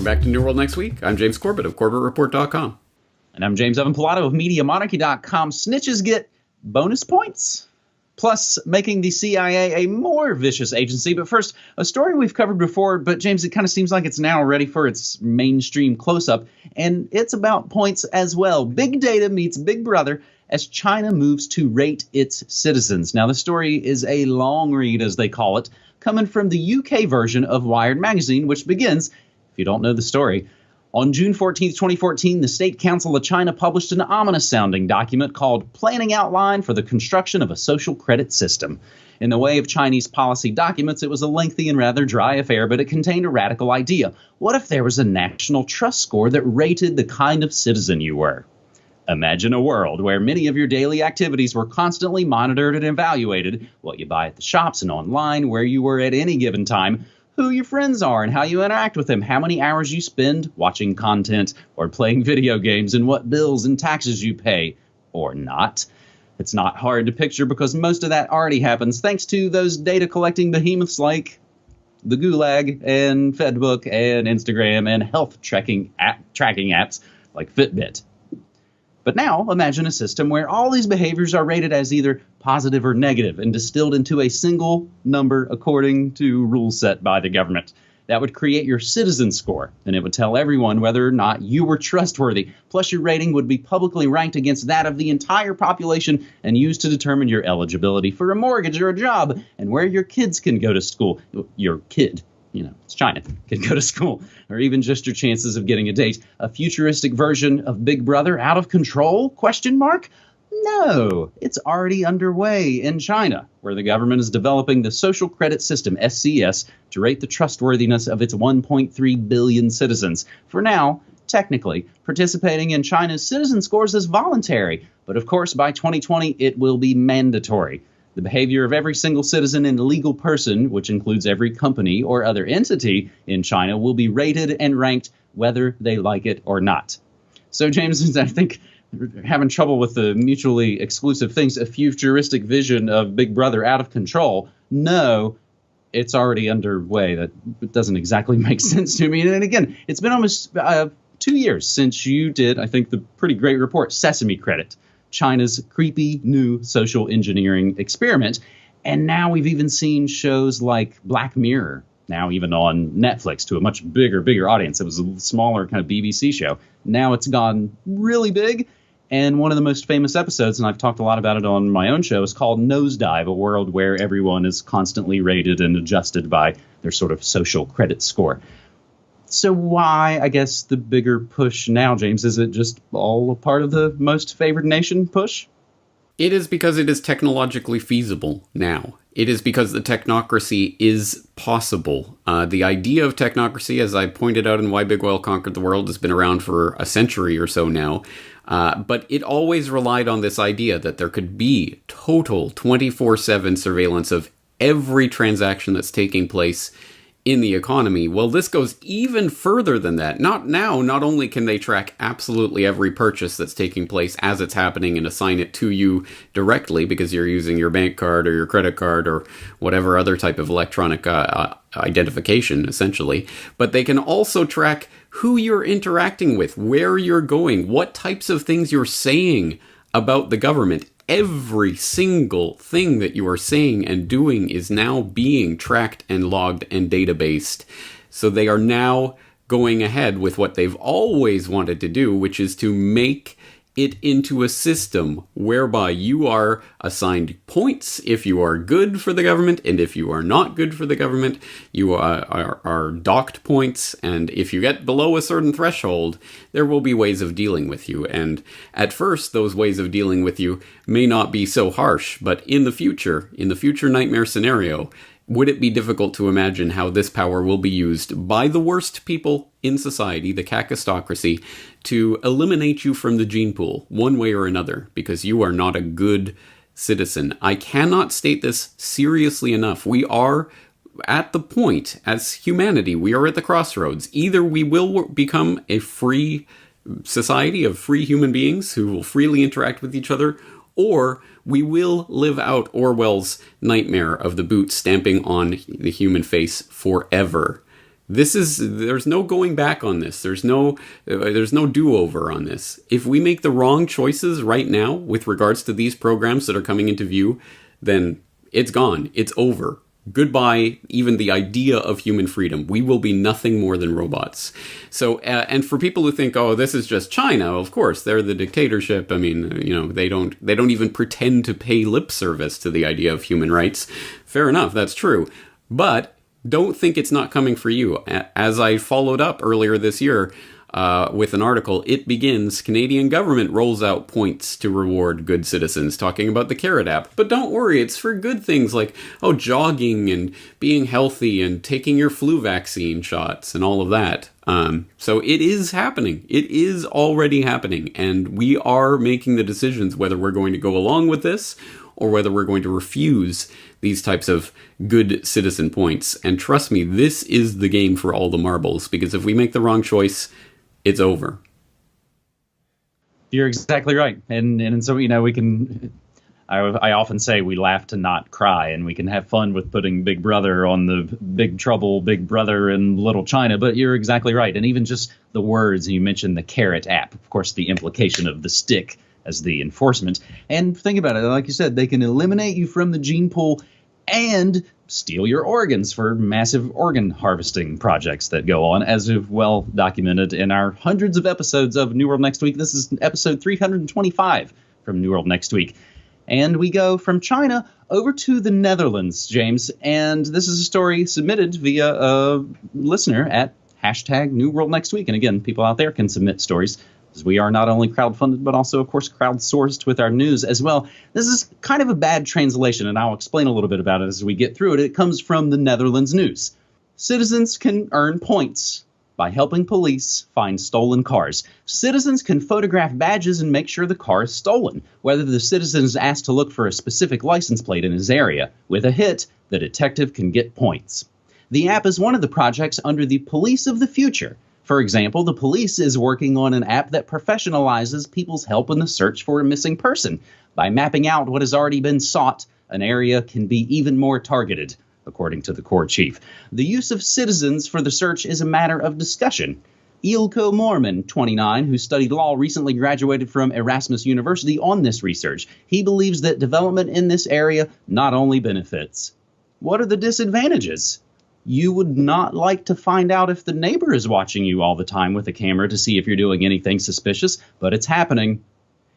Welcome back to New World Next Week. I'm James Corbett of CorbettReport.com. And I'm James Evan Pilato of MediaMonarchy.com. Snitches get bonus points, plus making the CIA a more vicious agency. But first, a story we've covered before, but James, it kind of seems like it's now ready for its mainstream close-up, and it's about points as well. Big data meets Big Brother as China moves to rate its citizens. Now, the story is a long read, as they call it, coming from the UK version of Wired magazine, which begins, if you don't know the story, on June 14, 2014, the State Council of China published an ominous-sounding document called Planning Outline for the Construction of a Social Credit System. In the way of Chinese policy documents, it was a lengthy and rather dry affair, but it contained a radical idea. What if there was a national trust score that rated the kind of citizen you were? Imagine a world where many of your daily activities were constantly monitored and evaluated, what you buy at the shops and online, where you were at any given time, who your friends are and how you interact with them, how many hours you spend watching content or playing video games, and what bills and taxes you pay or not. It's not hard to picture because most of that already happens thanks to those data collecting behemoths like the Gulag and Fedbook and Instagram and health tracking apps like Fitbit. But now imagine a system where all these behaviors are rated as either positive or negative and distilled into a single number according to rules set by the government. That would create your citizen score, and it would tell everyone whether or not you were trustworthy. Plus, your rating would be publicly ranked against that of the entire population and used to determine your eligibility for a mortgage or a job and where your kids can go to school. Your kid. It's China, can go to school, or even just your chances of getting a date. A futuristic version of Big Brother out of control? Question mark? No, it's already underway in China, where the government is developing the Social Credit System, SCS, to rate the trustworthiness of its 1.3 billion citizens. For now, technically, participating in China's citizen scores is voluntary, but of course by 2020 it will be mandatory. The behavior of every single citizen and legal person, which includes every company or other entity in China, will be rated and ranked whether they like it or not. So, James, I think we're having trouble with the mutually exclusive things, a futuristic vision of Big Brother out of control. No, it's already underway. That doesn't exactly make sense to me. And again, it's been almost 2 years since you did, I think, the pretty great report, Sesame Credit, China's creepy new social engineering experiment. And now we've even seen shows like Black Mirror, now even on Netflix, to a much bigger audience. It was a smaller kind of BBC show. Now it's gone really big. And one of the most famous episodes, and I've talked a lot about it on my own show, is called Nosedive, a world where everyone is constantly rated and adjusted by their sort of social credit score. So why, I guess, the bigger push now, James? Is it just all a part of the most favored nation push? It is because it is technologically feasible now. It is because the technocracy is possible. The idea of technocracy, as I pointed out in Why Big Oil Conquered the World, has been around for a century or so now. But it always relied on this idea that there could be total 24/7 surveillance of every transaction that's taking place in the economy. Well, this goes even further than that. Not only can they track absolutely every purchase that's taking place as it's happening and assign it to you directly because you're using your bank card or your credit card or whatever other type of electronic identification, essentially, but they can also track who you're interacting with, where you're going, what types of things you're saying about the government. Every single thing that you are saying and doing is now being tracked and logged and databased. So they are now going ahead with what they've always wanted to do, which is to make it into a system whereby you are assigned points if you are good for the government, and if you are not good for the government, you are docked points, and if you get below a certain threshold, there will be ways of dealing with you. And at first, those ways of dealing with you may not be so harsh, but in the future nightmare scenario, would it be difficult to imagine how this power will be used by the worst people in society, the kakistocracy, to eliminate you from the gene pool one way or another because you are not a good citizen? I cannot state this seriously enough. We are at the point, as humanity, we are at the crossroads. Either we will become a free society of free human beings who will freely interact with each other, or we will live out Orwell's nightmare of the boot stamping on the human face forever. There's no going back on this. There's no do-over on this. If we make the wrong choices right now with regards to these programs that are coming into view, then it's gone. It's over. Goodbye, even the idea of human freedom. We will be nothing more than robots. So, and for people who think, oh, this is just China, of course, they're the dictatorship. I mean, they don't even pretend to pay lip service to the idea of human rights. Fair enough, that's true. But don't think it's not coming for you. As I followed up earlier this year with an article, it begins, Canadian government rolls out points to reward good citizens, talking about the Carrot app. But don't worry, it's for good things like, jogging and being healthy and taking your flu vaccine shots and all of that. So it is happening. It is already happening. And we are making the decisions whether we're going to go along with this or whether we're going to refuse these types of good citizen points. And trust me, this is the game for all the marbles, because if we make the wrong choice, it's over. You're exactly right. And so, we can, I often say we laugh to not cry, and we can have fun with putting Big Brother on the Big Trouble, Big Brother in Little China, but you're exactly right. And even just the words, you mentioned the Carrot app, of course, the implication of the stick as the enforcement. And think about it, like you said, they can eliminate you from the gene pool and steal your organs for massive organ harvesting projects that go on, as we've well documented in our hundreds of episodes of New World Next Week. This is episode 325 from New World Next Week. And we go from China over to the Netherlands, James. And this is a story submitted via a listener at hashtag New World Next Week. And again, people out there can submit stories, as we are not only crowdfunded, but also, of course, crowdsourced with our news as well. This is kind of a bad translation, and I'll explain a little bit about it as we get through it. It comes from the Netherlands News. Citizens can earn points by helping police find stolen cars. Citizens can photograph badges and make sure the car is stolen, whether the citizen is asked to look for a specific license plate in his area. With a hit, the detective can get points. The app is one of the projects under the Police of the Future. For example, the police is working on an app that professionalizes people's help in the search for a missing person. By mapping out what has already been sought, an area can be even more targeted, according to the Corps chief. The use of citizens for the search is a matter of discussion. Eelco Moorman, 29, who studied law, recently graduated from Erasmus University on this research. He believes that development in this area not only benefits. What are the disadvantages? You would not like to find out if the neighbor is watching you all the time with a camera to see if you're doing anything suspicious, but it's happening.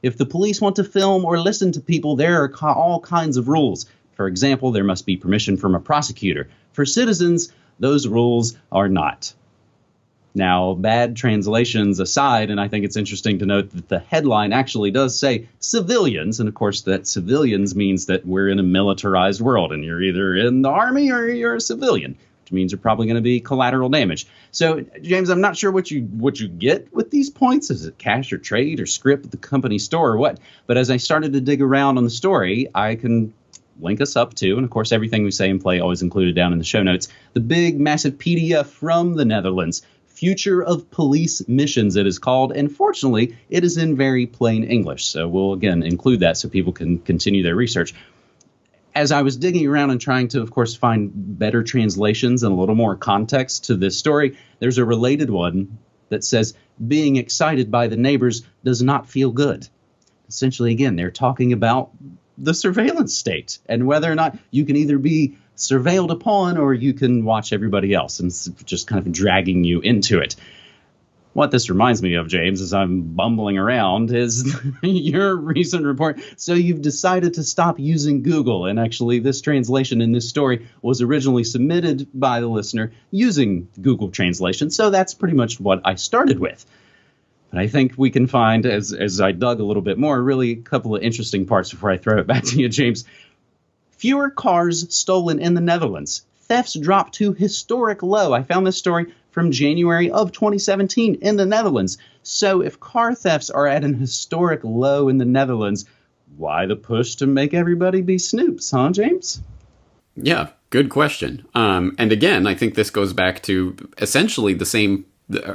If the police want to film or listen to people, there are all kinds of rules. For example, there must be permission from a prosecutor. For citizens, those rules are not. Now, bad translations aside, and I think it's interesting to note that the headline actually does say civilians, and of course that civilians means that we're in a militarized world, and you're either in the army or you're a civilian, which means you're probably going to be collateral damage. So, James, I'm not sure what you get with these points. Is it cash or trade or script at the company store or what? But as I started to dig around on the story, I can link us up to, and of course everything we say and play always included down in the show notes, the big, massive PDF from the Netherlands. Future of Police Missions, it is called, and fortunately, it is in very plain English. So we'll, again, include that so people can continue their research. As I was digging around and trying to, of course, find better translations and a little more context to this story, there's a related one that says, being excited by the neighbors does not feel good. Essentially, again, they're talking about the surveillance state and whether or not you can either be surveilled upon or you can watch everybody else, and it's just kind of dragging you into it. What this reminds me of, James, as I'm bumbling around, is your recent report. So you've decided to stop using Google, and actually this translation in this story was originally submitted by the listener using Google Translation, so that's pretty much what I started with. But I think we can find, as I dug a little bit more, really a couple of interesting parts before I throw it back to you, James. Fewer cars stolen in the Netherlands. Thefts dropped to historic low. I found this story from January of 2017 in the Netherlands. So if car thefts are at an historic low in the Netherlands, why the push to make everybody be snoops, huh, James? Yeah, good question. And again, I think this goes back to essentially the same,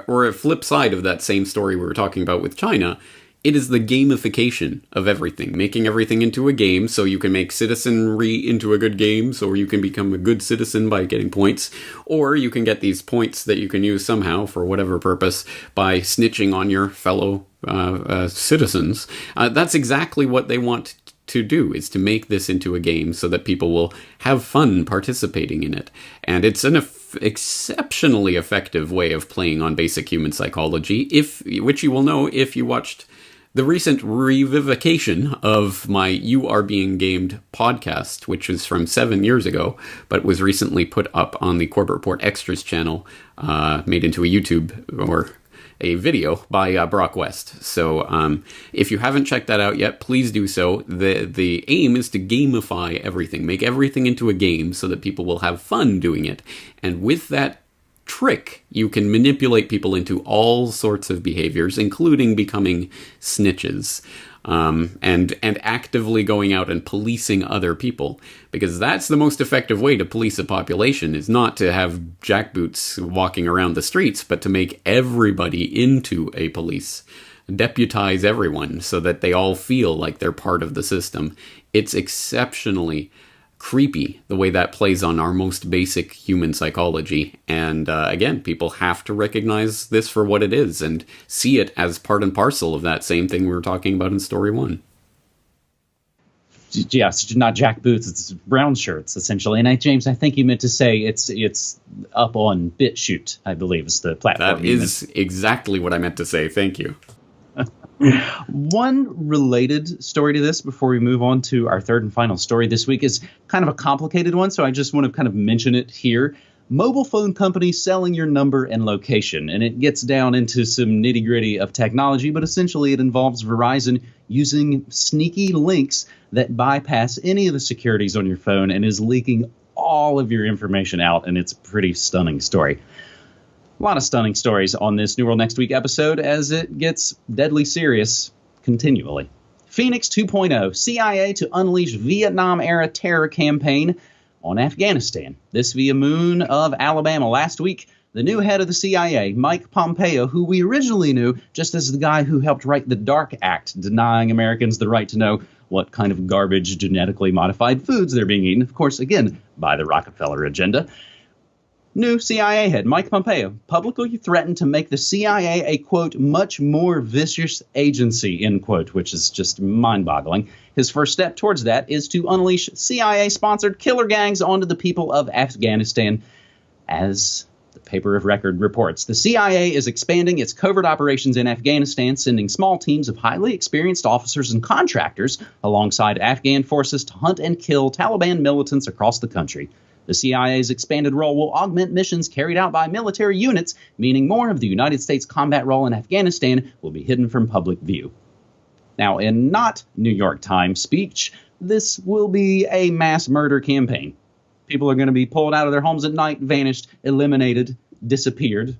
or a flip side of that same story we were talking about with China, It is the gamification of everything, making everything into a game so you can make citizenry into a good game, so you can become a good citizen by getting points, or you can get these points that you can use somehow for whatever purpose by snitching on your fellow citizens. That's exactly what they want to do, is to make this into a game so that people will have fun participating in it. And it's an exceptionally effective way of playing on basic human psychology, which you will know if you watched the recent revivification of my You Are Being Gamed podcast, which was from 7 years ago, but was recently put up on the Corbett Report Extras channel, made into a YouTube or a video by Brock West. So if you haven't checked that out yet, please do so. The aim is to gamify everything, make everything into a game so that people will have fun doing it. And with that trick, you can manipulate people into all sorts of behaviors, including becoming snitches, and actively going out and policing other people, because that's the most effective way to police a population, is not to have jackboots walking around the streets, but to make everybody into a police, deputize everyone so that they all feel like they're part of the system. It's exceptionally creepy the way that plays on our most basic human psychology. And again, people have to recognize this for what it is and see it as part and parcel of that same thing we were talking about in story 1. Yes, not jackboots, it's brown shirts, essentially. And James, I think you meant to say it's up on BitChute, I believe is the platform. That is exactly what I meant to say. Thank you. One related story to this before we move on to our third and final story this week is kind of a complicated one, so I just want to kind of mention it here. Mobile phone companies selling your number and location, and it gets down into some nitty-gritty of technology, but essentially it involves Verizon using sneaky links that bypass any of the securities on your phone and is leaking all of your information out, and it's a pretty stunning story. A lot of stunning stories on this New World Next Week episode as it gets deadly serious continually. Phoenix 2.0, CIA to unleash Vietnam-era terror campaign on Afghanistan. This via Moon of Alabama last week. The new head of the CIA, Mike Pompeo, who we originally knew just as the guy who helped write the DARK Act, denying Americans the right to know what kind of garbage genetically modified foods they're being eaten, of course, again, by the Rockefeller agenda. New CIA head Mike Pompeo publicly threatened to make the CIA a, quote, much more vicious agency, end quote, which is just mind-boggling. His first step towards that is to unleash CIA-sponsored killer gangs onto the people of Afghanistan. As the paper of record reports, the CIA is expanding its covert operations in Afghanistan, sending small teams of highly experienced officers and contractors alongside Afghan forces to hunt and kill Taliban militants across the country. The CIA's expanded role will augment missions carried out by military units, meaning more of the United States combat role in Afghanistan will be hidden from public view. Now, in not New York Times speech, this will be a mass murder campaign. People are going to be pulled out of their homes at night, vanished, eliminated, disappeared.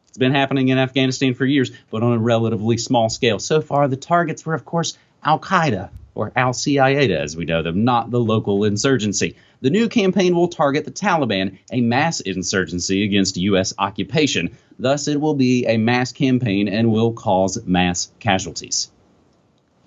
It's been happening in Afghanistan for years, but on a relatively small scale. So far, the targets were, of course, Al-Qaeda, or Al-Qaeda as we know them, not the local insurgency. The new campaign will target the Taliban, a mass insurgency against U.S. occupation. Thus, it will be a mass campaign and will cause mass casualties.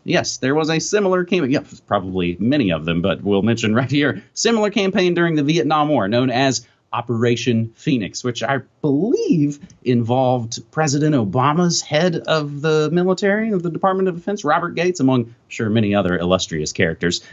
Yes, there was a similar campaign, yeah, probably many of them, but we'll mention right here, similar campaign during the Vietnam War known as Operation Phoenix, which I believe involved President Obama's head of the military, of the Department of Defense, Robert Gates, among, I'm sure, many other illustrious characters.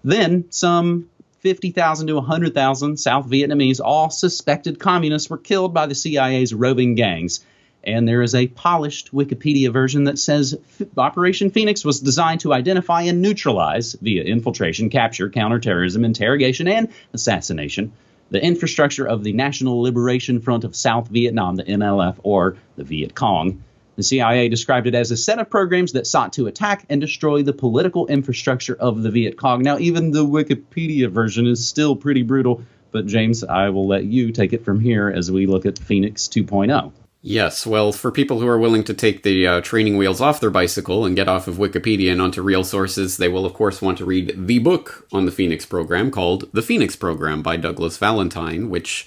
Then some 50,000 to 100,000 South Vietnamese, all suspected communists, were killed by the CIA's roving gangs. And there is a polished Wikipedia version that says Operation Phoenix was designed to identify and neutralize, via infiltration, capture, counterterrorism, interrogation, and assassination, the infrastructure of the National Liberation Front of South Vietnam, the NLF, or the Viet Cong. The CIA described it as a set of programs that sought to attack and destroy the political infrastructure of the Viet Cong. Now, even the Wikipedia version is still pretty brutal, but James, I will let you take it from here as we look at Phoenix 2.0. Yes, well, for people who are willing to take the training wheels off their bicycle and get off of Wikipedia and onto real sources, they will, of course, want to read the book on the Phoenix program called The Phoenix Program by Douglas Valentine, which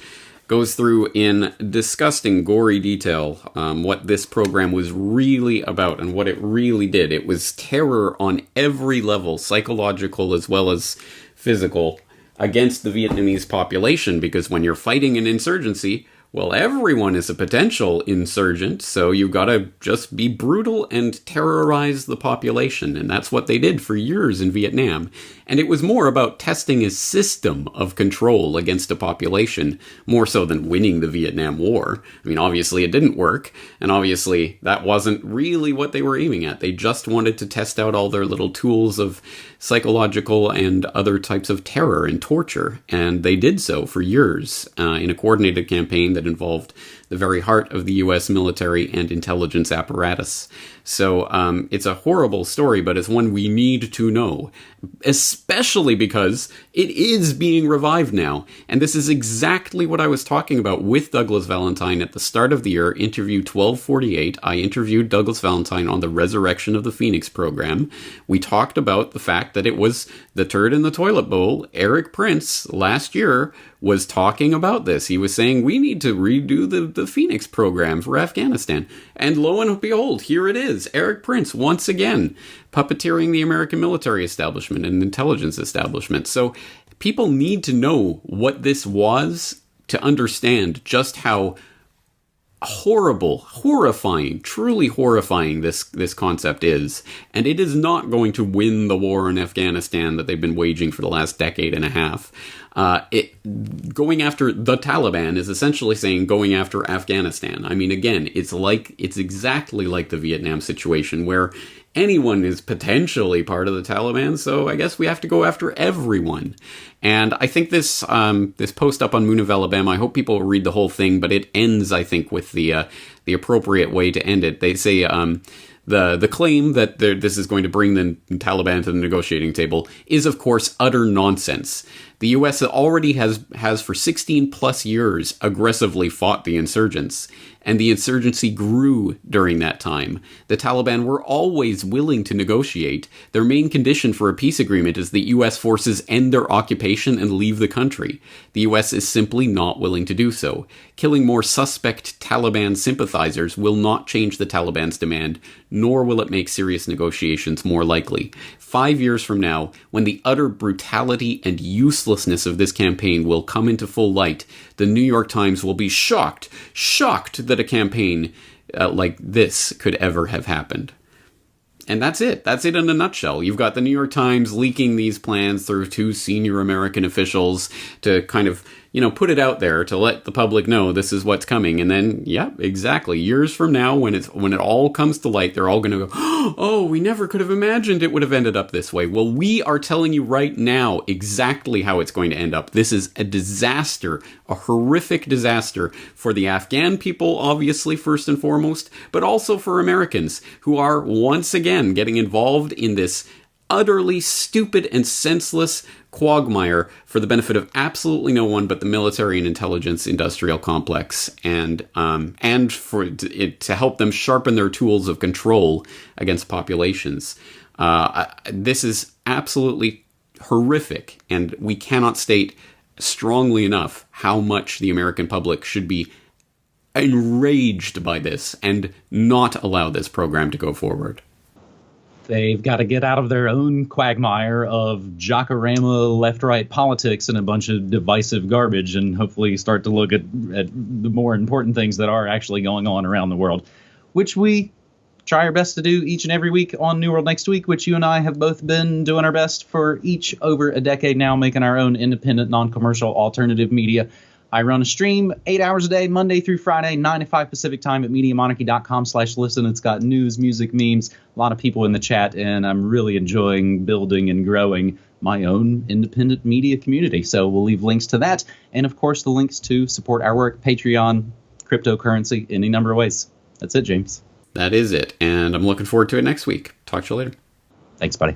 goes through in disgusting, gory detail what this program was really about and what it really did. It was terror on every level, psychological as well as physical, against the Vietnamese population, because when you're fighting an insurgency, well, everyone is a potential insurgent, so you've got to just be brutal and terrorize the population, and that's what they did for years in Vietnam. And it was more about testing a system of control against a population, more so than winning the Vietnam War. I mean, obviously it didn't work, and obviously that wasn't really what they were aiming at. They just wanted to test out all their little tools of psychological and other types of terror and torture, and they did so for years in a coordinated campaign that involved the very heart of the U.S. military and intelligence apparatus. So it's a horrible story, but it's one we need to know, especially because it is being revived now. And this is exactly what I was talking about with Douglas Valentine at the start of the year, interview 1248. I interviewed Douglas Valentine on the Resurrection of the Phoenix program. We talked about the fact that it was the turd in the toilet bowl. Eric Prince last year was talking about this. He was saying, we need to redo the Phoenix program for Afghanistan. And lo and behold, here it is. Eric Prince, once again, puppeteering the American military establishment and intelligence establishment. So people need to know what this was to understand just how horrible, horrifying, truly horrifying this concept is. And it is not going to win the war in Afghanistan that they've been waging for the last decade and a half. Going after the Taliban is essentially saying going after Afghanistan. I mean, again, it's exactly like the Vietnam situation where anyone is potentially part of the Taliban, so I guess we have to go after everyone. And I think this post up on Moon of Alabama, I hope people will read the whole thing, but it ends, I think, with the appropriate way to end it. They say the claim that this is going to bring the Taliban to the negotiating table is, of course, utter nonsense. The U.S. already has for 16 plus years aggressively fought the insurgents, and the insurgency grew during that time. The Taliban were always willing to negotiate. Their main condition for a peace agreement is that U.S. forces end their occupation and leave the country. The U.S. is simply not willing to do so. Killing more suspect Taliban sympathizers will not change the Taliban's demand, nor will it make serious negotiations more likely. 5 years from now, when the utter brutality and uselessness of this campaign will come into full light, the New York Times will be shocked that a campaign like this could ever have happened. And that's it. That's it in a nutshell. You've got the New York Times leaking these plans through two senior American officials to kind of, put it out there to let the public know this is what's coming. And then, yeah, exactly. Years from now, when it all comes to light, they're all going to go, oh, we never could have imagined it would have ended up this way. Well, we are telling you right now exactly how it's going to end up. This is a disaster, a horrific disaster for the Afghan people, obviously, first and foremost, but also for Americans who are once again getting involved in this utterly stupid and senseless quagmire for the benefit of absolutely no one but the military and intelligence industrial complex, and for it to help them sharpen their tools of control against populations. This is absolutely horrific, and we cannot state strongly enough how much the American public should be enraged by this and not allow this program to go forward. They've got to get out of their own quagmire of jockorama left-right politics and a bunch of divisive garbage, and hopefully start to look at the more important things that are actually going on around the world, which we try our best to do each and every week on New World Next Week, which you and I have both been doing our best for each over a decade now, making our own independent, non-commercial alternative media. I run a stream 8 hours a day, Monday through Friday, 9 to 5 Pacific time at MediaMonarchy.com/listen. It's got news, music, memes, a lot of people in the chat, and I'm really enjoying building and growing my own independent media community. So we'll leave links to that, and of course the links to support our work, Patreon, cryptocurrency, any number of ways. That's it, James. That is it, and I'm looking forward to it next week. Talk to you later. Thanks, buddy.